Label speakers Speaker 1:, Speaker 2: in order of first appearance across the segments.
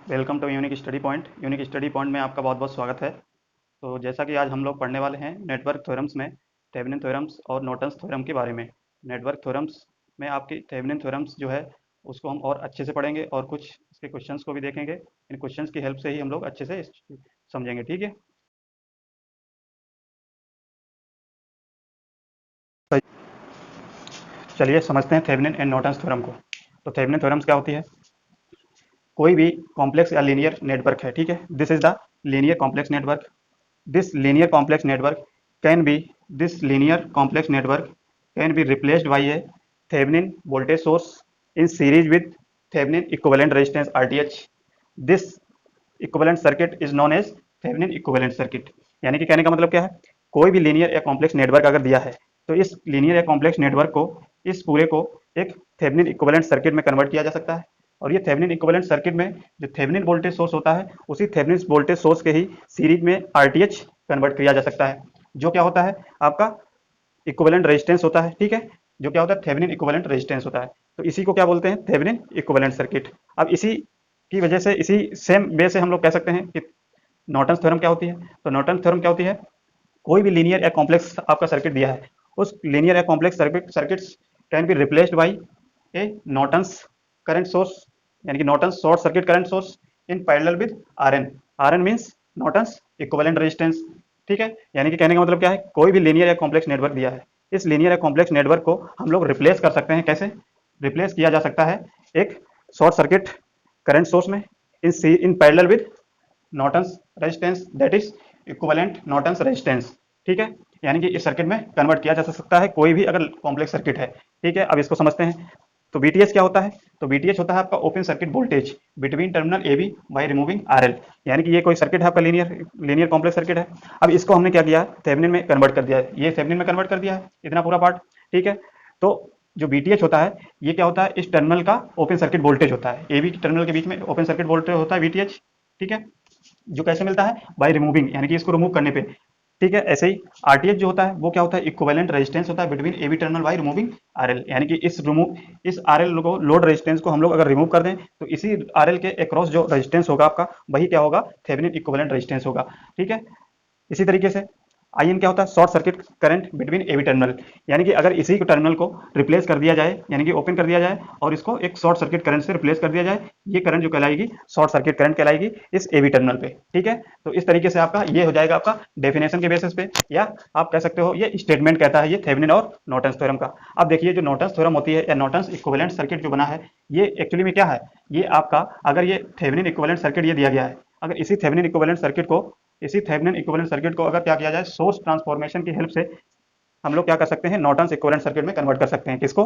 Speaker 1: Welcome to unique study point. Unique study point में आपका बहुत बहुत स्वागत है। तो जैसा कि आज हम लोग पढ़ने वाले हैं नेटवर्क थ्योरम्स में थेवेनिन थ्योरम्स और नॉर्टन्स थ्योरम के बारे में। नेटवर्क थ्योरम्स में आपकी थेवेनिन थ्योरम्स जो है उसको हम और अच्छे से पढ़ेंगे और कुछ इसके क्वेश्चंस को भी देखेंगे। इन क्वेश्चंस की हेल्प से ही हम लोग अच्छे से समझेंगे, ठीक है। तो चलिए समझते हैं थेवेनिन एंड नॉर्टन्स थ्योरम को। तो थेवेनिन थ्योरम्स क्या होती है? कोई भी कॉम्प्लेक्स या लीनियर नेटवर्क है, ठीक है। This is the linear complex network. This linear complex network can be this linear complex network can be replaced by a Thevenin voltage source in series with Thevenin equivalent resistance RTH. This equivalent circuit is known as Thevenin equivalent circuit। यानी कि कहने का मतलब क्या है? कोई भी linear या कॉम्प्लेक्स नेटवर्क अगर दिया है तो इस लीनियर या कॉम्प्लेक्स नेटवर्क को, इस पूरे को एक थेवेनिन इक्विवेलेंट सर्किट में कन्वर्ट किया जा सकता है। और ये थेवेनिन इक्विवेलेंट सर्किट में जो थेवेनिन वोल्टेज सोर्स होता है उसी थेवेनिन वोल्टेज सोर्स के ही सीरीज में आरटीएच कन्वर्ट किया जा सकता है, जो क्या होता है आपका इक्विवेलेंट रेजिस्टेंस होता है, ठीक है। जो क्या होता है? थेवेनिन इक्विवेलेंट रेजिस्टेंस होता है। तो इसी को क्या बोलते हैं? Thevenin equivalent circuit. अब इसी की वजह से, इसी सेम वे से हम लोग कह सकते हैं कि नॉर्टन्स थ्योरम क्या होती है। तो नॉर्टन्स थ्योरम क्या होती है? कोई भी लीनियर या कॉम्प्लेक्स आपका सर्किट दिया है, उस लीनियर या complex circuits can be replaced by a Norton's current source, यानी कि Norton's short circuit current source in parallel with RN. RN means Norton's equivalent resistance, ठीक है। यानी कि कहने का मतलब क्या है? कोई भी लीनियर या कॉम्प्लेक्स नेटवर्क दिया है, इस लीनियर या कॉम्प्लेक्स नेटवर्क को हम लोग रिप्लेस कर सकते हैं। कैसे रिप्लेस किया जा सकता है? एक शॉर्ट सर्किट करंट सोर्स में इन parallel with Norton's resistance, that is equivalent Norton's resistance, ठीक है। यानी कि इस सर्किट में कन्वर्ट किया जा सकता है कोई भी अगर कॉम्प्लेक्स सर्किट है, ठीक है। अब इसको समझते हैं। तो बीटीएच क्या होता है? तो बीटीएच होता है आपका open circuit voltage between terminal A B by removing R L. यानी कि ये कोई सर्किट है आपका लीनियर लीनियर कॉम्प्लेक्स सर्किट है। अब इसको हमने क्या किया? थेवेनिन में कन्वर्ट कर दिया है। ये थेवेनिन में कन्वर्ट कर दिया है, इतना पूरा पार्ट, ठीक है। तो जो बीटीएच होता है ये क्या होता है? इस टर्मिनल का ओपन सर्किट वोल्टेज होता है। ए बी टर्मिनल के बीच में ओपन सर्किट वोल्टेज होता है बीटीएच, ठीक है। जो कैसे मिलता है? बाय रिमूविंग, यानी कि इसको रिमूव करने पे, ठीक है। ऐसे ही आरटीएच जो होता है वो क्या होता है? इक्विवेलेंट रेजिस्टेंस होता है between A B terminal by removing R L. यानी कि इस आरएल को, लोड रेजिस्टेंस को हम लोग अगर रिमूव कर दें तो इसी आरएल के अक्रॉस जो रेजिस्टेंस होगा आपका, वही क्या होगा? थेवेनिन इक्विवेलेंट रेजिस्टेंस होगा, ठीक है। इसी तरीके से आई एन क्या होता है? Short circuit current between A B terminal. यानी कि अगर इसी को टर्मिनल को रिप्लेस कर दिया जाए, यानी कि ओपन कर दिया जाए और इसको एक शॉर्ट सर्किट करंट से रिप्लेस कर दिया जाए, ये करंट जो कहलाएगी शॉर्ट सर्किट करंट कहलाएगी इस ए बी टर्मिनल पे, ठीक है। तो इस तरीके से आपका ये हो जाएगा आपका डेफिनेशन के बेसिस पे, या आप कह सकते हो ये स्टेटमेंट कहता है ये थेवेनिन और नॉर्टन्स थ्योरम का। अब देखिए जो नॉर्टन्स थ्योरम होती है या नॉर्टन्स इक्विवेलेंट सर्किट जो बना है, ये एक्चुअली में क्या है? ये आपका, अगर ये थेवेनिन इक्विवेलेंट सर्किट ये दिया गया है, अगर इसी थेवेनिन इक्विवेलेंट सर्किट को अगर क्या किया जाए? सोर्स ट्रांसफॉर्मेशन की हेल्प से हम लोग क्या कर सकते हैं? नॉर्टन्स इक्विवेलेंट सर्किट में कन्वर्ट कर सकते हैं। किसको?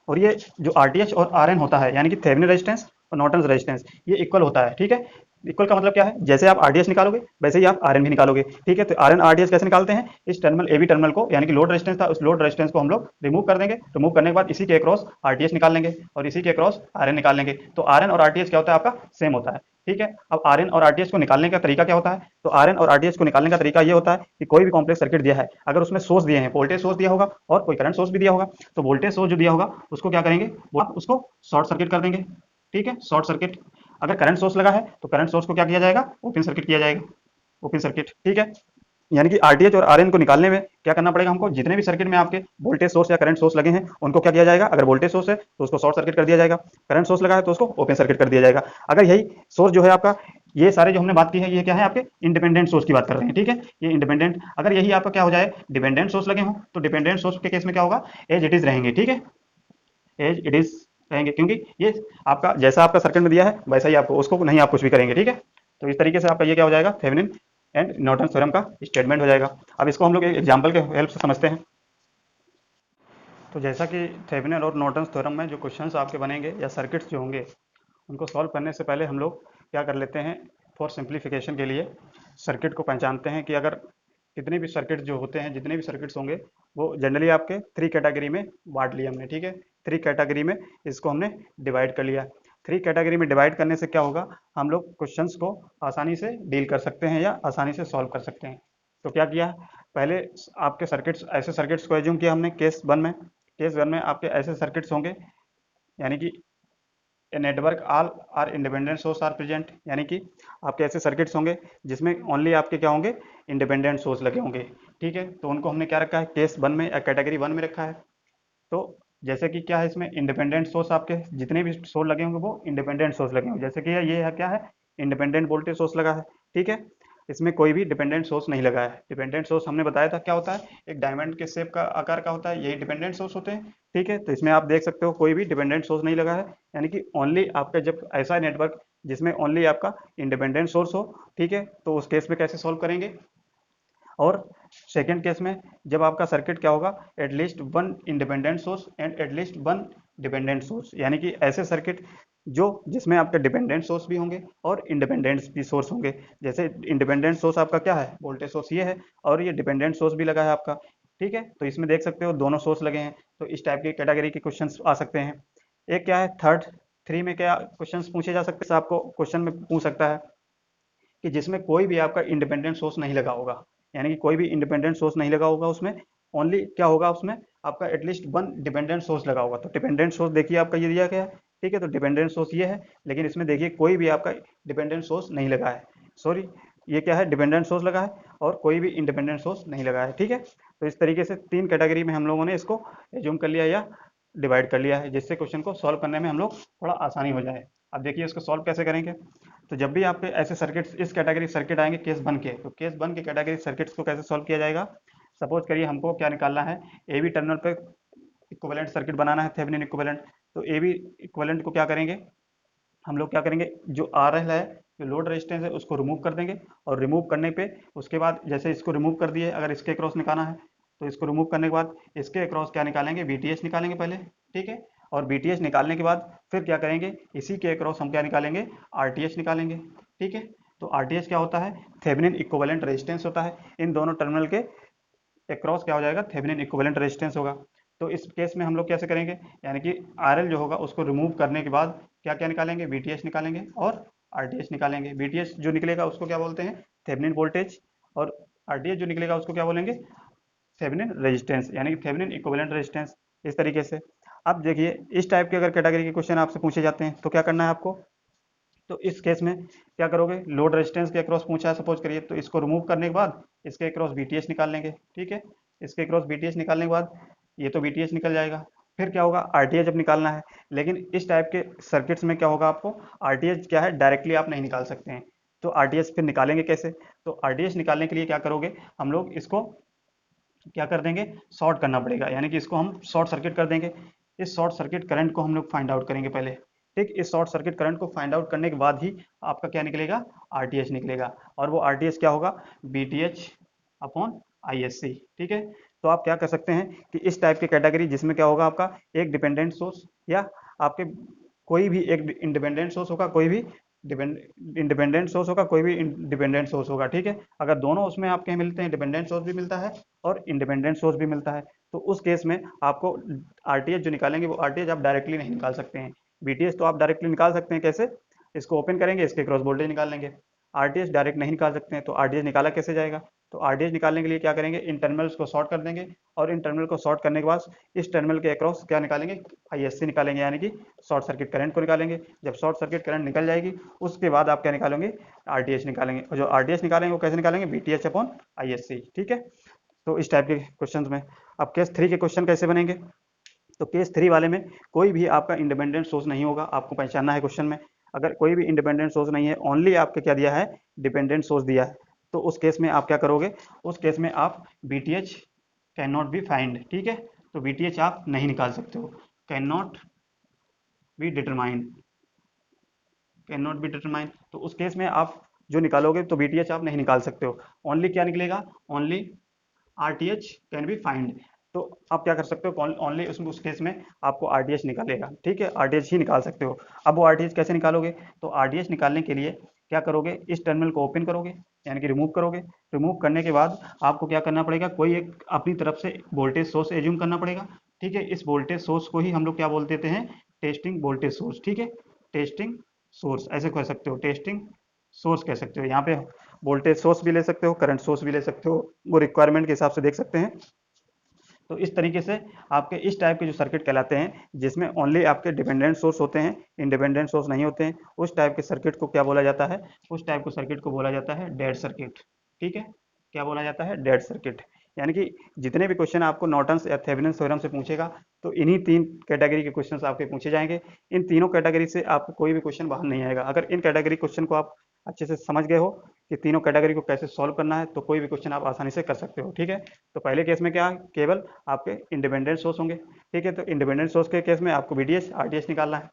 Speaker 1: और ये जो आरटीएच और आरएन होता है, यानी कि थेवेनिन रेजिस्टेंस और नॉर्टन्स रेजिस्टेंस, ये इक्वल होता है, ठीक है। इक्वल का मतलब क्या है? जैसे आप आरटीएच निकालोगे वैसे ही आप आरएन भी निकालोगे, ठीक है। तो आरएन आरटीएच कैसे निकालते हैं? इस टर्मिनल ए बी टर्मिनल को, यानी कि लोड रेजिस्टेंस था, उस लोड रेजिस्टेंस को हम लोग रिमूव कर देंगे। रिमूव करने के बाद इसी के अक्रॉस आरटीएच निकाल लेंगे और इसी के अक्रॉस आरएन निकाल लेंगे। तो आरएन और आरटीएच क्या होता है आपका? सेम होता है, ठीक है। अब आरएन और आरटीएच को निकालने का तरीका क्या होता है? तो आरएन और आरटीएच को निकालने का तरीका ये होता है कि कोई भी कॉम्प्लेक्स सर्किट दिया है, अगर उसमें सोर्स दिए हैं, वोल्टेज सोर्स दिया होगा और कोई करंट सोर्स भी दिया होगा, तो वोल्टेज सोर्स जो दिया होगा उसको क्या करेंगे? वो आप उसको शॉर्ट सर्किट कर देंगे, ठीक है। Short circuit. अगर करंट सोर्स लगा है तो करंट सोर्स को क्या किया जाएगा? ओपन सर्किट किया जाएगा, ओपन सर्किट, ठीक है। यानी कि आरटीएच और आरएन को निकालने में क्या करना पड़ेगा हमको? जितने भी सर्किट में आपके वोल्टेज सोर्स या करंट सोर्स लगे हैं उनको क्या किया जाएगा? अगर वोल्टेज सोर्स है तो उसको शॉर्ट सर्किट कर दिया जाएगा, करंट सोर्स लगा है तो उसको ओपन सर्किट कर दिया जाएगा। अगर यही सोर्स जो है आपका, ये सारे जो हमने बात की है ये क्या है? आपके इंडिपेंडेंट सोर्स की बात कर रहे हैं, ठीक है। ये इंडिपेंडेंट, अगर यही आपका क्या हो जाए? डिपेंडेंट सोर्स लगे हों तो डिपेंडेंट सोर्स के केस में क्या होगा? एज इट इज रहेंगे, ठीक है। एज इट इज रहेंगे, क्योंकि ये आपका जैसा आपका सर्किट में दिया है वैसा ही आपको, उसको नहीं आप कुछ भी करेंगे, ठीक है। तो इस तरीके से आपका ये क्या हो जाएगा? थेवेनिन एंड नॉर्टन थ्योरम का स्टेटमेंट हो जाएगा। अब इसको हम लोग एक एग्जांपल के हेल्प से समझते हैं। तो जैसा कि थेवेनिन और नॉर्टन थ्योरम में जो क्वेश्चंस आपके बनेंगे या सर्किट्स जो होंगे, उनको सॉल्व करने से पहले हम लोग क्या कर लेते हैं? फॉर सिंप्लीफिकेशन के लिए सर्किट को पहचानते हैं कि अगर कितने भी सर्किट जो होते हैं, जितने भी सर्किट्स होंगे, वो जनरली आपके थ्री कैटेगरी में बांट लिया हमने, ठीक है। थ्री कैटेगरी में इसको हमने डिवाइड कर लिया। थ्री कैटेगरी में डिवाइड करने से क्या होगा? हम लोग क्वेश्चंस को आसानी से डील कर सकते हैं या आसानी से सॉल्व कर सकते हैं। तो क्या किया? पहले आपके सर्किट्स, ऐसे सर्किट्स को एज्यूम किया हमने केस वन में। केस वन में आपके ऐसे सर्किट्स होंगे, यानी कि a network all are independent source are present, यानी कि आपके ऐसे सर्किट्स होंगे जिसमें ओनली आपके क्या होंगे, इंडिपेंडेंट सोर्स लगे होंगे। ठीक है, तो उनको हमने क्या रखा है, केस 1 में या कैटेगरी 1 में रखा है। तो जैसे कि क्या है, इसमें इंडिपेंडेंट सोर्स आपके जितने भी सोर्स लगे होंगे वो इंडिपेंडेंट सोर्स लगे होंगे। जैसे कि ये है क्या है, इंडिपेंडेंट वोल्टेज सोर्स लगा है। ठीक है, इसमें कोई भी डिपेंडेंट सोर्स नहीं लगा है। डिपेंडेंट सोर्स हमने बताया था क्या होता है, एक डायमंड के शेप का आकार का होता है, यही डिपेंडेंट सोर्स होते हैं। ठीक है, तो इसमें आप देख सकते हो कोई भी डिपेंडेंट सोर्स नहीं लगा है, यानी कि ओनली आपका जब ऐसा नेटवर्क जिसमें ओनली आपका इंडिपेंडेंट सोर्स हो, ठीक है, तो उस केस में कैसे सॉल्व करेंगे। और सेकेंड केस में जब आपका सर्किट क्या होगा, at least one independent source and at least one dependent source, यानी कि ऐसे सर्किट जो जिसमें आपके डिपेंडेंट सोर्स भी होंगे और इंडिपेंडेंट भी सोर्स होंगे। जैसे इंडिपेंडेंट सोर्स आपका क्या है, वोल्टेज सोर्स ये है, और ये डिपेंडेंट सोर्स भी लगा है आपका। ठीक है, तो इसमें देख सकते हो दोनों सोर्स लगे हैं। तो इस टाइप की कैटेगरी के क्वेश्चन आ सकते हैं। एक क्या है, थर्ड 3 में क्या क्वेश्चन पूछे जा सकते हैं, आपको क्वेश्चन में पूछ सकता है कि जिसमें कोई भी आपका इंडिपेंडेंट सोर्स नहीं लगा होगा, यानी कि कोई भी इंडिपेंडेंट सोर्स नहीं लगा होगा, उसमें ओनली क्या होगा, उसमें आपका एटलीस्ट वन डिपेंडेंट सोर्स लगा होगा। तो डिपेंडेंट सोर्स देखिए आपका ये दिया गया है। ठीक है, तो डिपेंडेंट सोर्स ये है, लेकिन इसमें देखिए कोई भी आपका डिपेंडेंट सोर्स नहीं लगा है। सॉरी, ये क्या है, डिपेंडेंट सोर्स लगा है और कोई भी इंडिपेंडेंट सोर्स नहीं लगा है। ठीक है, तो इस तरीके से 3 कैटेगरी में हम लोगों ने इसको एज्यूम कर लिया या डिवाइड कर लिया है, जिससे क्वेश्चन को सॉल्व करने में हम लोग थोड़ा आसानी हो जाए। अब देखिए इसको सॉल्व कैसे करेंगे। तो जब भी आपके ऐसे सर्किट्स इस कैटेगरी सर्किट आएंगे केस 1 के, तो केस 1 के कैटेगरी सर्किट्स को कैसे सॉल्व किया जाएगा। सपोज करिए हमको क्या निकालना है, ए बी टर्मिनल पे इक्विवेलेंट सर्किट बनाना है, थेवेनिन इक्विवेलेंट। तो ए बी इक्विवेलेंट को क्या करेंगे, हम लोग क्या करेंगे, जो आर एल है, जो लोड रेजिस्टेंस है, उसको रिमूव कर देंगे। और रिमूव करने पे उसके बाद जैसे इसको रिमूव कर दिए, अगर इसके अक्रॉस निकालना है तो इसको रिमूव करने के बाद इसके अक्रॉस क्या निकालेंगे, वीटीएस निकालेंगे पहले। ठीक है, और वीटीएस निकालने के बाद फिर क्या करेंगे, इसी के अक्रॉस हम क्या निकालेंगे, आरटीएच निकालेंगे। ठीक है, तो आरटीएच क्या होता है, थेवेनिन इक्विवेलेंट रेजिस्टेंस होता है। इन दोनों टर्मिनल के अक्रॉस क्या हो जाएगा, थेवेनिन इक्विवेलेंट रेजिस्टेंस होगा। तो इस केस में हम लोग कैसे करेंगे, यानी कि आरएल जो होगा उसको रिमूव करने के बाद क्या क्या निकालेंगे, वीटीएस निकालेंगे और आरटीएच निकालेंगे। वीटीएस जो निकलेगा उसको क्या बोलते हैं, थेवेनिन वोल्टेज, और आरटीएच जो निकलेगा उसको क्या बोलेंगे, थेवेनिन रेजिस्टेंस, यानी कि थेवेनिन इक्विवेलेंट रेजिस्टेंस। इस तरीके से अब देखिए इस टाइप के अगर कैटेगरी के क्वेश्चन आपसे पूछे जाते हैं तो क्या करना है आपको। तो इस केस में क्या करोगे, लोड रेजिस्टेंस के अक्रॉस पूछा है सपोज करिए, तो इसको रिमूव करने के बाद इसके अक्रॉस बीटीएस निकाल लेंगे। ठीक है, इसके अक्रॉस बीटीएस निकालने के बाद ये तो बीटीएस निकल जाएगा। फिर क्या होगा, आरटीएच जब निकालना है, लेकिन इस टाइप के सर्किट्स में क्या होगा, आपको आरटीएच क्या है डायरेक्टली आप नहीं निकाल सकते हैं। तो आरटीएच फिर निकालेंगे कैसे, तो आरटीएच निकालने के लिए क्या करोगे, हम लोग इसको क्या कर देंगे, शॉर्ट करना पड़ेगा, यानी कि इसको हम शॉर्ट सर्किट कर देंगे। इस शॉर्ट सर्किट करंट को हम लोग फाइंड आउट करेंगे पहले। ठीक, इस शॉर्ट सर्किट करंट को फाइंड आउट करने के बाद ही आपका क्या निकलेगा, आरटीएच निकलेगा। और वो आरटीएच क्या होगा, बीटीएच अपॉन आईएससी। ठीक है, तो आप क्या कर सकते हैं कि इस टाइप की कैटेगरी जिसमें क्या होगा, आपका एक डिपेंडेंट सोर्स या आपके कोई भी एक इंडिपेंडेंट सोर्स होगा, कोई भी इंडिपेंडेंट सोर्स होगा, कोई भी डिपेंडेंट सोर्स होगा। ठीक है, अगर दोनों उसमें आपके मिलते हैं, डिपेंडेंट सोर्स भी मिलता है और इंडिपेंडेंट सोर्स भी मिलता है, तो उस केस में आपको आरटीएच जो निकालेंगे वो आरटीएच आप डायरेक्टली नहीं निकाल सकते हैं। बीटीएस तो आप डायरेक्टली निकाल सकते हैं, कैसे, इसको ओपन करेंगे, इसके क्रॉस वोल्टेज निकाल लेंगे। आरटीएच डायरेक्ट नहीं निकाल सकते हैं, तो आरटीएच निकाला कैसे जाएगा, तो आरटीएच निकालने के लिए क्या करेंगे, इन टर्मिनल्स को शॉर्ट कर देंगे, और इन टर्मिनल को शॉर्ट करने के बाद इस टर्मिनल के अक्रॉस क्या निकालेंगे, आईएससी निकालेंगे, यानी कि शॉर्ट सर्किट करंट को निकालेंगे। जब शॉर्ट सर्किट करंट निकल जाएगी उसके बाद आप क्या निकालेंगे, आरटीएच निकालेंगे, और जो आरटीएच निकालेंगे वो कैसे निकालेंगे, बीटीएच अपॉन आईएससी। ठीक है, तो इस टाइप के क्वेश्चन में। अब केस 3 के क्वेश्चन कैसे बनेंगे, तो केस 3 वाले में कोई भी आपका इंडिपेंडेंट सोर्स नहीं होगा, आपको पहचानना है क्वेश्चन में। अगर कोई भी इंडिपेंडेंट सोर्स नहीं है, ओनली आपके क्या दिया है, डिपेंडेंट सोर्स दिया है, तो उस केस में आप क्या करोगे, उस केस में आप BTH can not be find. ठीक है, तो बीटीएच आप नहीं निकाल सकते हो, can not be determined, can not be determined. तो उस केस में आप जो निकालोगे तो बीटीएच आप नहीं निकाल सकते हो, ओनली क्या निकलेगा, only RTH can be find. तो आप क्या कर सकते हो, ओनली उसमें उस केस में आपको आरटीएच निकालेगा। ठीक है, आरटीएच ही निकाल सकते हो। अब वो आरटीएच कैसे निकालोगे, तो आरटीएच निकालने के लिए क्या करोगे, इस टर्मिनल को ओपन करोगे, यानी कि रिमूव करोगे। रिमूव करने के बाद आपको क्या करना पड़ेगा, कोई एक अपनी तरफ से वोल्टेज सोर्स एज्यूम करना पड़ेगा। ठीक है, इस वोल्टेज सोर्स को ही हम लोग क्या बोल देते हैं, टेस्टिंग वोल्टेज सोर्स। ठीक है, टेस्टिंग सोर्स ऐसे कह सकते हो, टेस्टिंग सोर्स कह सकते हो। यहाँ पे वोल्टेज सोर्स भी ले सकते हो, करंट सोर्स भी ले सकते हो, वो रिक्वायरमेंट के हिसाब से देख सकते हैं। तो इस तरीके से आपके इस टाइप के जो सर्किट कहलाते हैं जिसमें ओनली आपके डिपेंडेंट सोर्स होते हैं, इंडिपेंडेंट सोर्स नहीं होते हैं, उस टाइप के सर्किट को क्या बोला जाता है, उस टाइप के सर्किट को बोला जाता है डेड सर्किट। ठीक है, क्या बोला जाता है, डेड सर्किट। यानी कि जितने भी क्वेश्चन आपको नॉर्टन्स या थेवेनिन थ्योरम से पूछेगा तो इन्हीं तीन कैटेगरी के क्वेश्चंस आपके पूछे जाएंगे। इन तीनों कैटेगरी से आपको कोई भी क्वेश्चन बाहर नहीं आएगा। अगर इन कैटेगरी क्वेश्चन को आप अच्छे से समझ गए हो कि तीनों कैटेगरी को कैसे सॉल्व करना है तो कोई भी क्वेश्चन आप आसानी से कर सकते हो। ठीक है, तो पहले केस में क्या, केवल आपके इंडिपेंडेंट सोर्स होंगे। ठीक है, तो इंडिपेंडेंट सोर्स के केस में आपको बीडीएस आरटीएस निकालना है।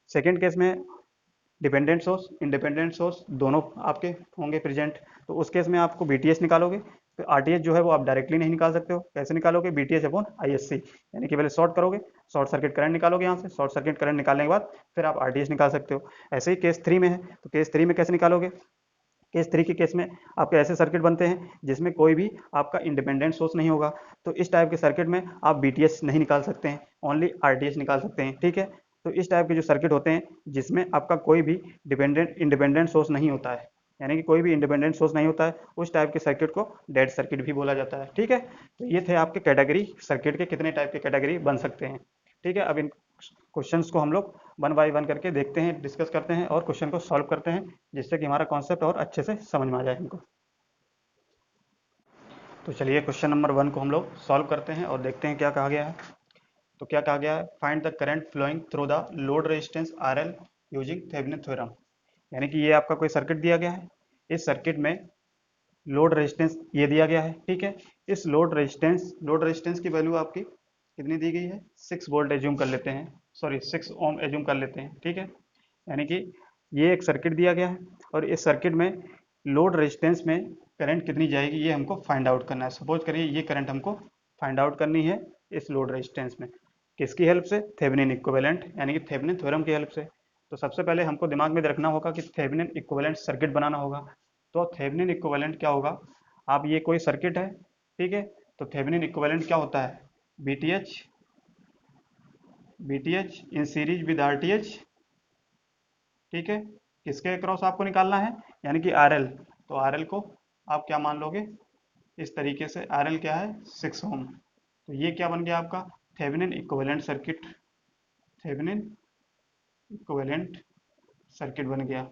Speaker 1: सेकेंड केस में डिपेंडेंट सोर्स इंडिपेंडेंट सोर्स दोनों आपके होंगे प्रेजेंट, तो उस केस में आपको बीटीएस निकालोगे। तो आरटीएस जो है वो आप डायरेक्टली नहीं निकाल सकते हो, कैसे निकालोगे, बीटीएस अपॉन आईएससी, यानी कि पहले शॉर्ट करोगे, शॉर्ट सर्किट करंट निकालोगे यहाँ से, शॉर्ट सर्किट करंट निकालने के बाद फिर आप आरटीएस निकाल सकते हो। ऐसे ही केस 3 में है, तो केस 3 में कैसे निकालोगे, केस 3 के केस में आपके ऐसे सर्किट बनते हैं जिसमें कोई भी आपका इंडिपेंडेंट सोर्स नहीं होगा, तो इस टाइप के सर्किट में आप बीटीएस नहीं निकाल सकते हैं, ओनली आरटीएस निकाल सकते हैं। ठीक है, तो इस टाइप के जो सर्किट होते हैं जिसमें आपका कोई भी इंडिपेंडेंट सोर्स नहीं होता है, यानी कि कोई भी इंडिपेंडेंट सोर्स नहीं होता है, उस टाइप के सर्किट को डेड सर्किट भी बोला जाता है। ठीक है, तो ये थे आपके कैटेगरी सर्किट के कितने टाइप के कैटेगरी बन सकते हैं। ठीक है, अब इन क्वेश्चंस को हम लोग वन बाय वन करके देखते हैं, डिस्कस करते हैं और क्वेश्चन को सॉल्व करते हैं, जिससे कि हमारा कॉन्सेप्ट और अच्छे से समझ में आ जाए हमको। तो चलिए क्वेश्चन नंबर 1 को हम लोग सॉल्व करते हैं और देखते हैं क्या कहा गया है। तो क्या कहा गया है, find the current flowing through the load resistance R L using Thevenin theorem. यानी कि ये आपका कोई सर्किट दिया गया है, इस सर्किट में लोड रेजिस्टेंस ये दिया गया है। ठीक है, इस लोड रेजिस्टेंस की वैल्यू आपकी कितनी दी गई है, 6 वोल्ट एज्यूम कर लेते हैं, सॉरी 6 ओम एज्यूम कर लेते हैं। ठीक है, यानी कि ये एक सर्किट दिया गया है और इस सर्किट में लोड रेजिस्टेंस में करंट कितनी जाएगी ये हमको फाइंड आउट करना है। सपोज करिए ये करंट हमको फाइंड आउट करनी है इस लोड रेजिस्टेंस में, किसकी हेल्प से, थेवेनिन इक्विवेलेंट यानी कि थेवेनिन थ्योरम की हेल्प से। तो सबसे पहले हमको दिमाग में रखना होगा कि थेवेनिन इक्विवेलेंट सर्किट बनाना होगा। तो थेवेनिन इक्विवेलेंट क्या होगा, आप ये कोई सर्किट है, ठीक है, तो थेवेनिन इक्विवेलेंट क्या होता है, BTH BTH in series with RTH. ठीक है, किसके अक्रॉस आपको निकालना है, यानी कि आरएल। तो आरएल को आप क्या मान लोगे, इस तरीके से आरएल क्या है, 6 ओम। तो ये क्या बन गया आपका Thevenin equivalent circuit, Thevenin equivalent circuit बन गया।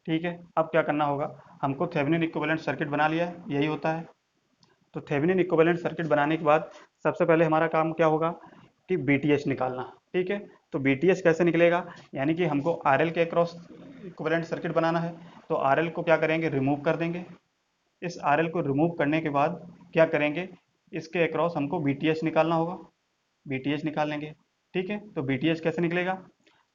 Speaker 1: ठीक है, अब क्या करना होगा, हमको थेवेनिन इक्विवेलेंट सर्किट बना लिया है, यही होता है। तो थेवेनिन इक्विवेलेंट सर्किट बनाने के बाद सबसे पहले हमारा काम क्या होगा कि बीटीएच निकालना। ठीक है, तो बीटीएच कैसे निकलेगा, यानी कि हमको आरएल के अक्रॉस इक्विवेलेंट सर्किट बनाना है, तो आरएल को क्या करेंगे, रिमूव कर देंगे। इस आरएल को रिमूव करने के बाद क्या करेंगे, इसके अक्रॉस हमको बीटीएच निकालना होगा, बीटीएच निकाल लेंगे। ठीक है, तो बीटीएच कैसे निकलेगा,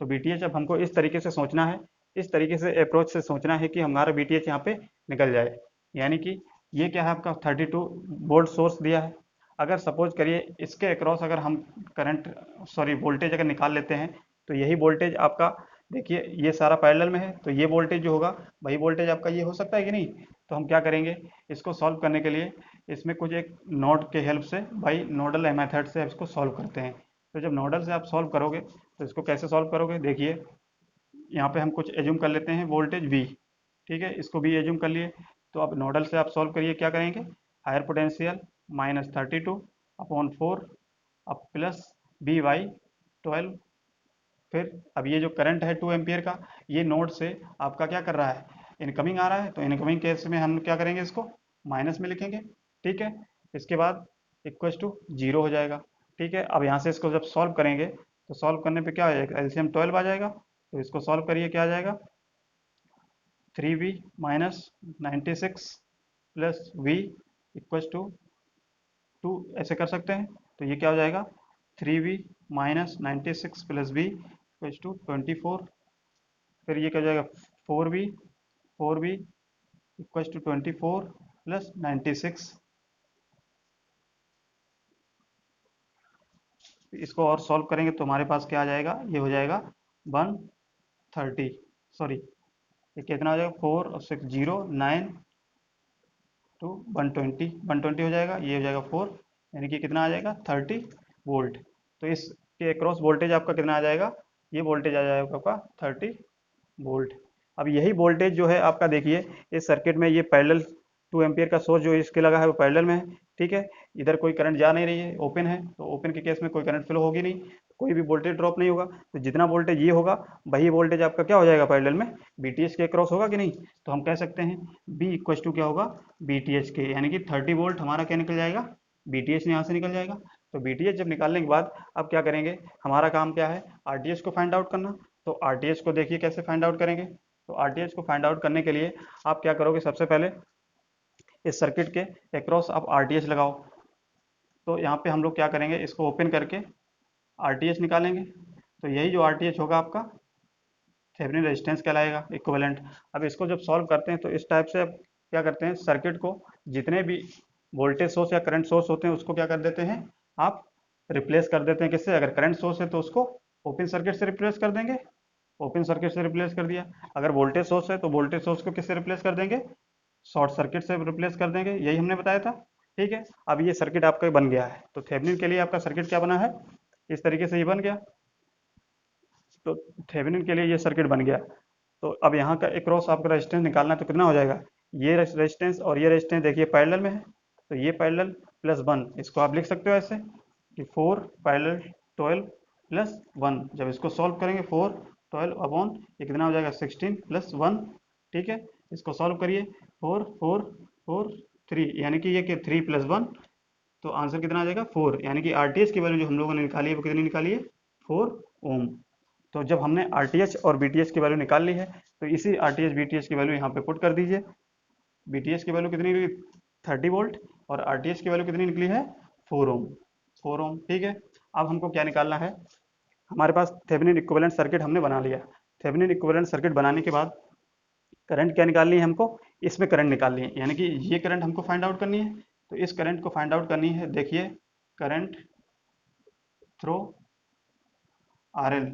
Speaker 1: तो बीटीएच अब हमको इस तरीके से सोचना है, इस तरीके से अप्रोच से सोचना है कि हमारा बीटीएच यहाँ पे निकल जाए। यानी कि ये क्या है आपका 32 वोल्ट सोर्स दिया है, अगर सपोज करिए इसके अक्रॉस अगर हम करंट सॉरी वोल्टेज अगर निकाल लेते हैं, तो यही वोल्टेज आपका, देखिए ये सारा पैरेलल में है, तो ये वोल्टेज जो होगा वही वोल्टेज आपका ये हो सकता है कि नहीं। तो हम क्या करेंगे, इसको सॉल्व करने के लिए इसमें कुछ एक नोड के हेल्प से बाई नोडल मेथड से इसको सॉल्व करते हैं। तो जब नोडल से आप सॉल्व करोगे तो इसको कैसे सॉल्व करोगे, देखिए यहाँ पे हम कुछ एज्यूम कर लेते हैं वोल्टेज V। ठीक है, इसको भी एज्यूम कर लिए। तो अब नोडल से आप सॉल्व करिए, क्या करेंगे, हायर पोटेंशियल -32/4 अब प्लस B/12। फिर अब ये जो करंट है 2 एम्पियर का, ये नोड से आपका क्या कर रहा है, इनकमिंग आ रहा है, तो इनकमिंग केस में हम क्या करेंगे, इसको माइनस में लिखेंगे। ठीक है, इसके बाद इक्वल टू 0 हो जाएगा। ठीक है, अब यहाँ से इसको जब सॉल्व करेंगे तो सॉल्व करने पे क्या आ जाएगा, एलसीएम 12 आ जाएगा। तो इसको सॉल्व करिए, क्या आ जाएगा, 3V - 96 plus V equal to 2, ऐसे कर सकते हैं। तो ये क्या हो जाएगा, 3V - 96 plus V equal to 24। फिर ये क्या हो जाएगा, 4V इक्वल टू 24 प्लस 96। इसको और सॉल्व करेंगे तो हमारे पास क्या आ जाएगा, ये हो जाएगा 130, सॉरी ये कितना हो जाएगा, 4 और 6 0 9 टू 120 हो जाएगा, ये हो जाएगा 4, यानी कि कितना आ जाएगा 30 वोल्ट। तो इसके अक्रॉस वोल्टेज आपका कितना आ जाएगा, ये वोल्टेज आ जाएगा आपका 30 वोल्ट। अब यही वोल्टेज जो है आपका, देखिए इस सर्किट में ये पैरेलल 2 एम्पियर का सोर्स जो इसके लगा है वो पैरेलल में है, ठीक है, इधर कोई करंट जा नहीं रही है, ओपन है, तो ओपन के केस में कोई करंट फ्लो होगी नहीं, कोई भी वोल्टेज ड्रॉप नहीं होगा। तो जितना वोल्टेज ये होगा वही वोल्टेज आपका क्या हो जाएगा पैरेलल में बीटीएच के क्रॉस होगा कि नहीं। तो हम कह सकते हैं बी इक्वल टू क्या होगा बीटीएच के, यानी कि 30 वोल्ट हमारा क्या निकल जाएगा बीटीएच यहाँ से निकल जाएगा। तो बीटीएच जब निकालने के बाद अब क्या करेंगे, हमारा काम क्या है आरटीएच को फाइंड आउट करना। तो आरटीएच को देखिए कैसे फाइंड आउट करेंगे। तो आरटीएच को फाइंड आउट करने के लिए आप क्या करोगे, सबसे पहले इस सर्किट के अक्रॉस आप आरटीएच लगाओ। तो यहाँ पे हम लोग क्या करेंगे, इसको ओपन करके आरटीएच निकालेंगे। तो यही जो आरटीएच होगा आपका थेवेनिन रेजिस्टेंस कहलाएगा इक्विवेलेंट। अब इसको जब सॉल्व करते हैं तो इस टाइप से अब क्या करते हैं, सर्किट को जितने भी वोल्टेज सोर्स या करंट सोर्स होते हैं उसको क्या कर देते हैं आप रिप्लेस कर देते हैं किससे, अगर करंट सोर्स है तो उसको ओपन सर्किट से रिप्लेस कर देंगे, ओपन सर्किट से रिप्लेस कर दिया। अगर वोल्टेज सोर्स है तो वोल्टेज सोर्स को किससे रिप्लेस कर देंगे, शॉर्ट सर्किट से रिप्लेस कर देंगे, यही हमने बताया था। ठीक है, अब ये सर्किट आपका बन गया है। तो थेवेनिन के लिए आपका सर्किट क्या बना है, इस तरीके से ये बन गया। तो थेवेनिन के लिए ये सर्किट बन गया। तो अब यहाँ का अक्रॉस आपका रेजिस्टेंस निकालना है तो कितना हो जाएगा, ये रेजिस्टेंस और ये रेजिस्टेंस देखिए पैरेलल में है, तो ये पैरेलल प्लस 1, इसको आप लिख सकते हो ऐसे कि 4 पैरेलल 12 प्लस 1। जब इसको सॉल्व करेंगे 4 12 अपॉन ये कितना हो जाएगा 16 प्लस 1। ठीक है, इसको सॉल्व करिए 4 4 4 3, यानी कि ये 3 प्लस 1, तो आंसर कितना आ जाएगा 4। यानी कि आरटीएच की वैल्यू जो हम लोगों ने निकाली है वो कितनी निकाली है 4 ओम। तो जब हमने आरटीएच और बीटीएच की वैल्यू निकाल ली है तो इसी आरटीएच बीटीएच की वैल्यू यहाँ पे पुट कर दीजिए। बीटीएच की वैल्यू कितनी निकली 30 वोल्ट और आरटीएच की वैल्यू कितनी निकली है 4 ओम, 4 ओम। ठीक है, अब हमको क्या निकालना है, हमारे पास थेवेनिन इक्विवेलेंट सर्किट हमने बना लिया। थेवेनिन इक्विवेलेंट सर्किट बनाने के बाद करंट क्या निकालनी है हमको, इसमें करंट निकालनी है, यानी कि ये करंट हमको फाइंड आउट करनी है। तो इस करंट को फाइंड आउट करनी है, देखिए करंट थ्रो आरएल।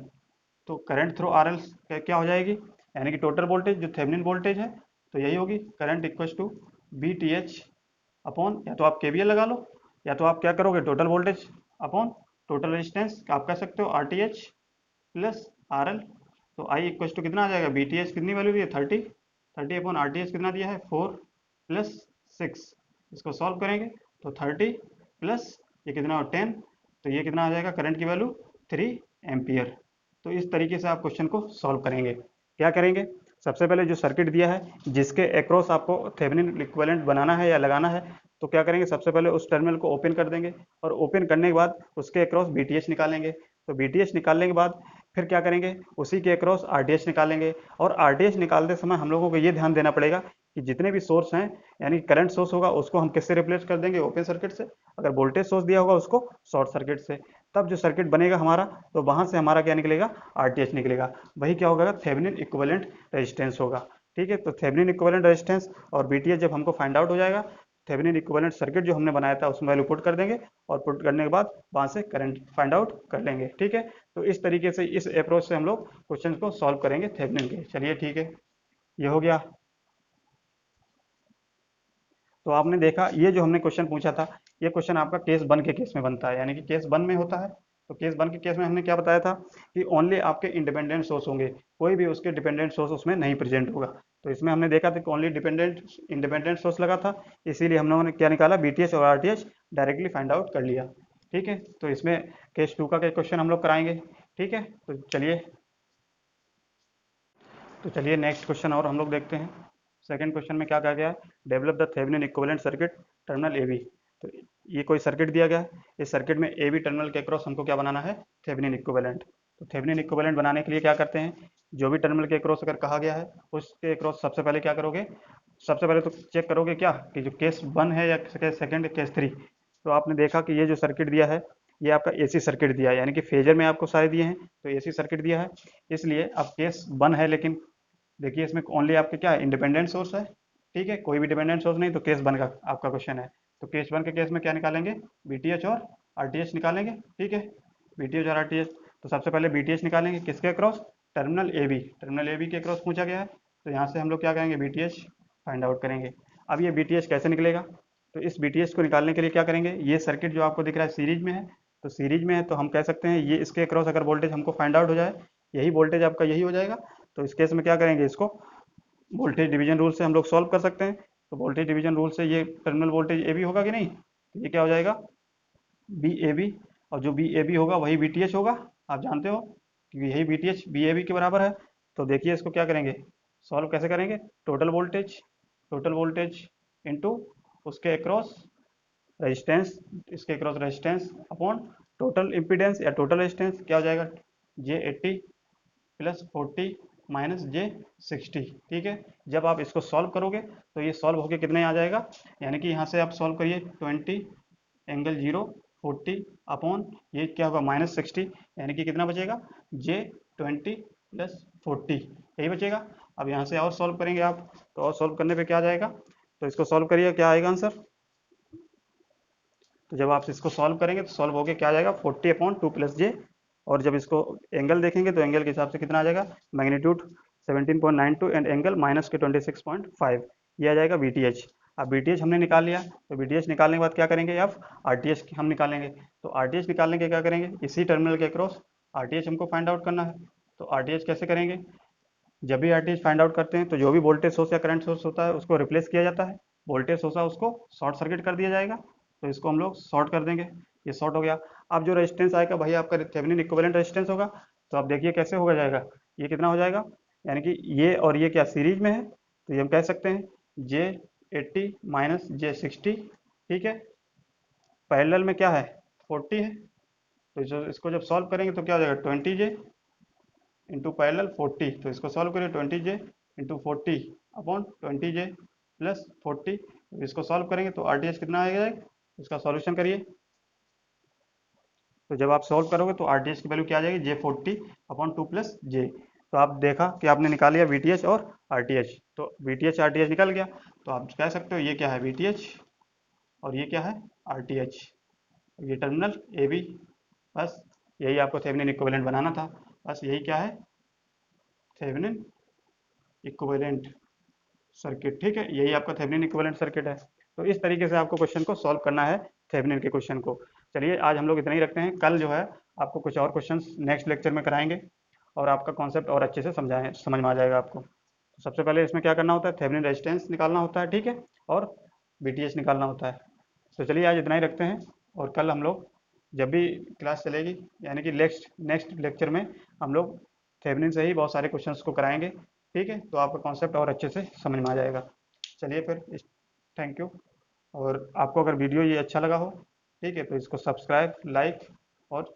Speaker 1: तो करंट थ्रो आरएल क्या हो जाएगी, यानी कि टोटल वोल्टेज जो थेवेनिन वोल्टेज है तो यही होगी current equals to B T H upon, या तो आप केवीएल लगा लो या तो आप क्या करोगे total voltage upon total resistance, आप कह सकते हो R T H plus R L. तो आई इक्वल्स टू कितना आ जाएगा, बी टी एच कितनी वैल्यू दी है 30, 30 अपॉन आर टी एच कितना दिया है 4 प्लस 6। इसको सॉल्व करेंगे तो 30 प्लस ये कितना हो 10, तो ये कितना आ जाएगा करंट की वैल्यू 3 एम्पियर। तो इस तरीके से आप क्वेश्चन को सॉल्व करेंगे। क्या करेंगे, सबसे पहले जो सर्किट दिया है जिसके अक्रॉस आपको थेवेनिन इक्विवेलेंट बनाना है या लगाना है, तो क्या करेंगे सबसे पहले उस टर्मिनल को ओपन कर देंगे और ओपन करने के बाद उसके अक्रॉस बीटीएच निकालेंगे। तो बीटीएच निकालने के बाद फिर क्या करेंगे, उसी के अक्रॉस आरटीएच निकालेंगे। और आरटीएच निकालते समय हम लोगों को ये ध्यान देना पड़ेगा कि जितने भी सोर्स हैं यानी करंट सोर्स होगा उसको हम किससे रिप्लेस कर देंगे, ओपन सर्किट से। अगर वोल्टेज सोर्स दिया होगा उसको शॉर्ट सर्किट से। तब जो सर्किट बनेगा हमारा तो वहां से हमारा क्या निकलेगा आरटीएच निकलेगा, वही क्या होगा थेवेनिन इक्विवेलेंट रेजिस्टेंस होगा। ठीक है, तो थेवेनिन इक्विवेलेंट रेजिस्टेंस और बीटीएच जब हमको फाइंड आउट हो जाएगा, थेवेनिन इक्विवेलेंट सर्किट जो हमने बनाया था उसमें वैल्यू पुट कर देंगे और पुट करने के बाद वहां से करंट फाइंड आउट कर लेंगे। ठीक है, तो इस तरीके से इस अप्रोच से हम लोग क्वेश्चन को सॉल्व करेंगे थेवेनिन के। चलिए ठीक है, ये हो गया। तो आपने देखा ये जो हमने क्वेश्चन पूछा था ये क्वेश्चन आपका केस 1 के केस में बनता है, यानी कि केस 1 में होता है। तो केस 1 के केस में हमने क्या बताया था कि ओनली आपके इंडिपेंडेंट सोर्स होंगे, कोई भी उसके डिपेंडेंट सोर्स उसमें नहीं प्रेजेंट होगा। तो इसमें हमने देखा था कि ओनली इंडिपेंडेंट सोर्स लगा था, इसीलिए हम लोगों ने क्या निकाला बीटीएच और आरटीएच डायरेक्टली फाइंड आउट कर लिया। ठीक है, तो इसमें केस 2 का क्वेश्चन हम लोग कराएंगे। ठीक है, तो चलिए नेक्स्ट क्वेश्चन और हम लोग देखते हैं। सेकंड क्वेश्चन में क्या कहा गया है, develop the Thevenin equivalent circuit terminal A B. तो ये कोई सर्किट दिया गया है, इस सर्किट में ए बी टर्मिनल के अक्रॉस हमको क्या बनाना है थेवेनिन इक्विवेलेंट। तो थेवेनिन इक्विवेलेंट बनाने के लिए क्या करते हैं, जो भी टर्मिनल के अक्रॉस अगर कहा गया है उसके अक्रॉस सबसे पहले क्या करोगे, सबसे पहले तो चेक करोगे क्या कि जो केस 1 है या केस 2 केस 3। तो आपने देखा कि ये जो सर्किट दिया है ये आपका एसी सर्किट दिया है, यानी कि फेजर में आपको सारे दिए हैं तो एसी सर्किट दिया है। इसलिए अब केस 1 है, लेकिन देखिए इसमें ओनली आपके क्या इंडिपेंडेंट सोर्स है। ठीक है, कोई भी डिपेंडेंट सोर्स नहीं, तो केस 1 का आपका क्वेश्चन है। तो केस 1 के केस में क्या निकालेंगे, बीटीएच और आरटीएच निकालेंगे। ठीक है, बीटीएच और आरटीएच। तो सबसे पहले बीटीएच निकालेंगे किसके across, terminal A B, terminal A B के अक्रॉस पूछा गया है। तो यहाँ से हम लोग क्या करेंगे बीटीएच फाइंड आउट करेंगे। अब ये बीटीएच कैसे निकलेगा, तो इस बीटीएच को निकालने के लिए क्या करेंगे, ये सर्किट जो आपको दिख रहा है सीरीज में है। तो सीरीज में है तो हम कह सकते हैं ये इसके अक्रॉस अगर वोल्टेज हमको फाइंड आउट हो जाए, यही वोल्टेज आपका यही हो जाएगा। तो इस केस में क्या करेंगे, इसको वोल्टेज डिवीजन रूल से हम लोग सॉल्व कर सकते हैं। तो वोल्टेज डिवीजन रूल से ये टर्मिनल वोल्टेज ए बी होगा कि नहीं, तो ये क्या हो जाएगा, बी ए बी, और जो बी ए बी होगा वही बी टी एच होगा, आप जानते हो कि यही B T H B A B के बराबर है। तो देखिए इसको क्या करेंगे, सॉल्व कैसे करेंगे, टोटल वोल्टेज इंटू उसके अक्रॉस रेजिस्टेंस, इसके across resistance upon total impedance या टोटल रेजिस्टेंस, क्या हो जाएगा, J80 प्लस 40 माइनस J60। ठीक है, जब आप इसको सॉल्व करोगे तो ये सॉल्व होके कितने आ जाएगा, यानी कि यहाँ से आप सॉल्व करिए 20 ∠0 40 अपॉन ये क्या होगा -60, यानी कि कितना बचेगा J20 प्लस 40, यही बचेगा। अब यहाँ से और सॉल्व करेंगे आप, तो और सॉल्व करने पे क्या आ जाएगा, तो इसको सॉल्व करिए, क्या आएगा आंसर। तो जब आप इसको सॉल्व करेंगे तो सॉल्व होके क्या आ जाएगा 40/2 प्लस जे, और जब इसको एंगल देखेंगे तो एंगल के हिसाब से कितना आ जाएगा, मैग्नीट्यूड 17.92 एंड एंगल माइनस के 26.5, ये आ जाएगा वीटीएच। अब वीटीएच हमने निकाल लिया, तो वीटीएच निकालने के बाद क्या करेंगे, अब आरटीएच हम निकालेंगे। तो आरटीएच निकालने के क्या करेंगे, इसी टर्मिनल के अक्रॉस आरटीएच हमको फाइंड आउट करना है। तो आरटीएच कैसे करेंगे, जब भी आरटीएच फाइंड आउट करते हैं तो जो भी वोल्टेज सोर्स या करंट सोर्स होता है उसको रिप्लेस किया जाता है, वोल्टेज सोर्स है उसको शॉर्ट सर्किट कर दिया जाएगा। तो इसको हम लोग शॉर्ट कर देंगे, ये शॉर्ट हो गया। अब जो रेजिस्टेंस आएगा भाई आपका थेवेनिन इक्विवेलेंट रेजिस्टेंस होगा। तो आप देखिए कैसे होगा जाएगा, ये कितना हो जाएगा, यानी कि ये और ये क्या सीरीज में है, तो ये हम कह सकते हैं J80 माइनस J60। ठीक है, पैरेलल में क्या है 40 है, तो जो इसको जब सॉल्व करेंगे तो क्या हो जाएगा 20J इंटू पैरेलल 40, तो इसको सॉल्व करिए 20J into 40 upon 20J plus 40, इसको सॉल्व करेंगे तो आरटीएच कितना आएगा, इसका सॉल्यूशन करिए। तो जब आप सॉल्व करोगे तो आरटीएच की वैल्यू क्या आ जाएगी, J40/2 प्लस जे। तो आप देखा कि आपने निकाल लिया वीटीएच और आरटीएच, तो वीटीएच आरटीएच निकल गया। तो आप कह सकते हो ये क्या है वीटीएच और ये क्या है आरटीएच, ये टर्मिनल ए बी, बस यही आपको थेवेनिन इक्विवेलेंट बनाना था। बस यही क्या है, थेवेनिन इक्विवेलेंट सर्किट। ठीक है, यही आपका थेवेनिन इक्विवेलेंट सर्किट है। तो इस तरीके से आपको क्वेश्चन को सॉल्व करना है, थेवेनिन के क्वेश्चन को। चलिए आज हम लोग इतना ही रखते हैं, कल जो है आपको कुछ और क्वेश्चन नेक्स्ट लेक्चर में कराएंगे और आपका कॉन्सेप्ट और अच्छे से समझ में आ जाएगा आपको। तो सबसे पहले इसमें क्या करना होता है, थेवेनिन रेजिस्टेंस निकालना होता है, ठीक है, और बीटीएच निकालना होता है। तो चलिए आज इतना ही रखते हैं, और कल हम लोग जब भी क्लास चलेगी, यानी कि नेक्स्ट लेक्चर में हम लोग थेवेनिन से ही बहुत सारे क्वेश्चंस को कराएंगे। ठीक है, तो आपका कॉन्सेप्ट और अच्छे से समझ में आ जाएगा। चलिए फिर, थैंक यू। और आपको अगर वीडियो ये अच्छा लगा हो, ठीक है, तो इसको सब्सक्राइब, लाइक और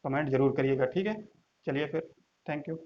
Speaker 1: कमेंट जरूर करिएगा। ठीक है, चलिए फिर, थैंक यू।